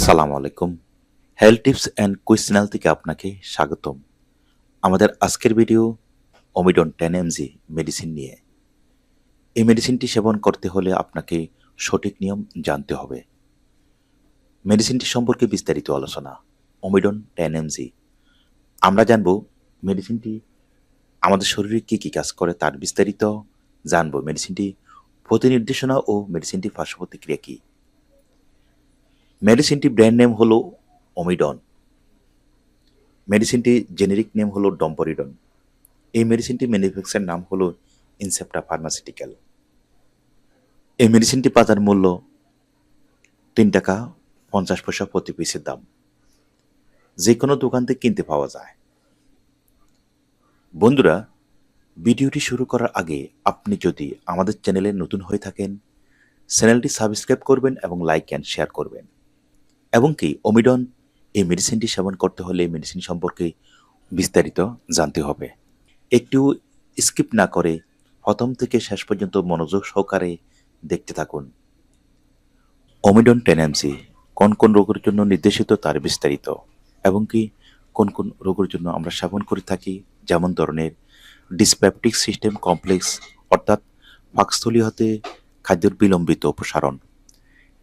আসসালামু আলাইকুম। Health tips and quiz channel থেকে আপনাকে স্বাগতম। আমাদের আজকের ভিডিও ওমিডন 10 mg মেডিসিন নিয়ে। এই মেডিসিনটি সেবন করতে হলে আপনাকে সঠিক নিয়ম জানতে হবে। মেডিসিনটি সম্পর্কে বিস্তারিত আলোচনা। ওমিডন 10 mg। আমরা জানব মেডিসিনটি আমাদের শরীরে কী কী কাজ করে তার বিস্তারিত জানব। মেডিসিনটি প্রতিনির্দেশনা ও মেডিসিনটি পার্শ্ব প্রতিক্রিয়া কী। মেডিসিনটি ব্র্যান্ড নেম হলো ওমিডন। মেডিসিনটি জেনেরিক নেম হলো ডম্পরিডন। এই মেডিসিনটি ম্যানুফ্যাকচার নাম হলো ইনসেপ্টা ফার্মাসিউটিক্যাল। এই মেডিসিনটি বাজার মূল্য 3 টাকা 50 পয়সা প্রতি পিসের দাম। যে কোনো দোকান থেকে কিনতে পাওয়া যায়। বন্ধুরা, ভিডিওটি শুরু করার আগে আপনি যদি আমাদের চ্যানেলে নতুন হয়ে থাকেন, চ্যানেলটি সাবস্ক্রাইব করবেন এবং লাইক অ্যান্ড শেয়ার করবেন। এবং কি ওমিডন এই মেডিসিনটি সেবন করতে হলে এই মেডিসিন সম্পর্কে বিস্তারিত জানতে হবে। একটু স্কিপ না করে প্রথম থেকে শেষ পর্যন্ত মনোযোগ সহকারে দেখতে থাকুন। ওমিডন 10 mg কোন কোন রোগের জন্য নির্দেশিত তার বিস্তারিত এবং কি কোন কোন রোগের জন্য আমরা সেবন করে থাকি, যেমন ধরনের ডিসপেপটিক সিস্টেম কমপ্লেক্স অর্থাৎ পাকস্থলী হতে খাদ্যের বিলম্বিত অপসারণ,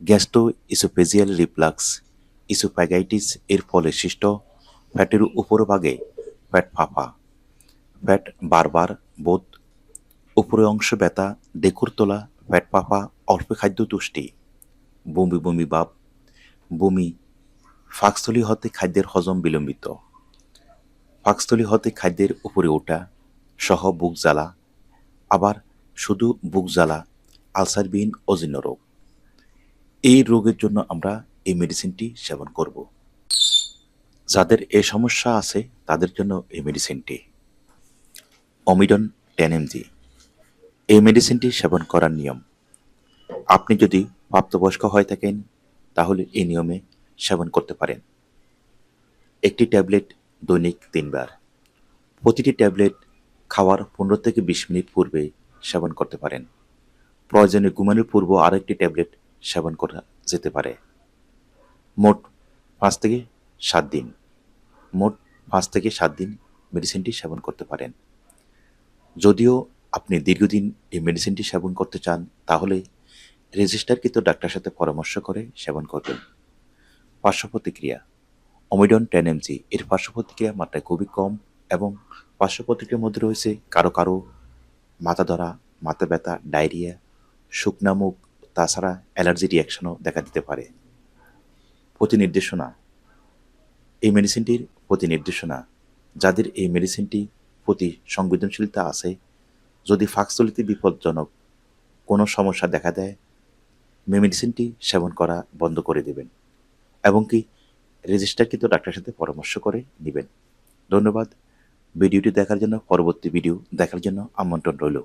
গ্যাস্ট্রো ইসোফেজিয়াল রিফ্লাক্স, ইসোফ্যাগাইটিস এর ফলে সৃষ্ট ফ্যাটের উপরভাগে ফ্যাট ফাঁপা, ফ্যাট বারবার বোধ, উপরের অংশ ব্যথা, ডেকুর তোলা, ফ্যাট ফাঁপা, অল্প খাদ্য তুষ্টি, বমি বমি ভাব, বমি, পাকস্থলী হতে খাদ্যের হজম বিলম্বিত, পাকস্থলী হতে খাদ্যের উপরে ওঠা সহ বুক জ্বালা, আবার শুধু বুক জ্বালা, আলসারবিহীন অজীর্ণ রোগ। এই রোগের জন্য আমরা এই মেডিসিনটি সেবন করব। যাদের এই সমস্যা আছে তাদের জন্য এই মেডিসিনটি ওমিডন 10 mg। এই মেডিসিনটি সেবন করার নিয়ম: আপনি যদি প্রাপ্তবয়স্ক হয়ে থাকেন তাহলে এই নিয়মে সেবন করতে পারেন। একটি ট্যাবলেট দৈনিক 3 বার। প্রতিটি ট্যাবলেট খাওয়ার 15 থেকে 20 মিনিট পূর্বে সেবন করতে পারেন। প্রয়োজনে ঘুমানোর পূর্ব আরেকটি ট্যাবলেট সেবন করা যেতে পারে। মোট 5 থেকে 7 দিন মোট 5 থেকে 7 দিন মেডিসিনটি সেবন করতে পারেন। যদিও আপনি দীর্ঘদিন এই মেডিসিনটি সেবন করতে চান তাহলে রেজিস্টারকৃত ডাক্তারের সাথে পরামর্শ করে সেবন করবেন। পার্শ্ব প্রতিক্রিয়া: ওমিডন 10 mg এর পার্শ্ব প্রতিক্রিয়া মাত্রায় খুবই কম এবং পার্শ্ব প্রতিক্রিয়ার মধ্যে রয়েছে কারো কারো মাথা ধরা, মাথা ব্যথা, ডায়রিয়া, শুকনা মুখ, তাছাড়া অ্যালার্জি রিয়াকশনও দেখা দিতে পারে। প্রতিনির্দেশনা: এই মেডিসিনটির প্রতিনির্দেশনা: যাদের এই মেডিসিনটি প্রতি সংবেদনশীলতা আছে, যদি পাকস্থলীতে বিপজ্জনক কোনো সমস্যা দেখা দেয়, মেডিসিনটি সেবন করা বন্ধ করে দেবেন এবং কি রেজিস্টারকৃত ডাক্তারের সাথে পরামর্শ করে নেবেন। ধন্যবাদ। ভিডিওটি দেখার জন্য, পরবর্তী ভিডিও দেখার জন্য আমন্ত্রণ রইল।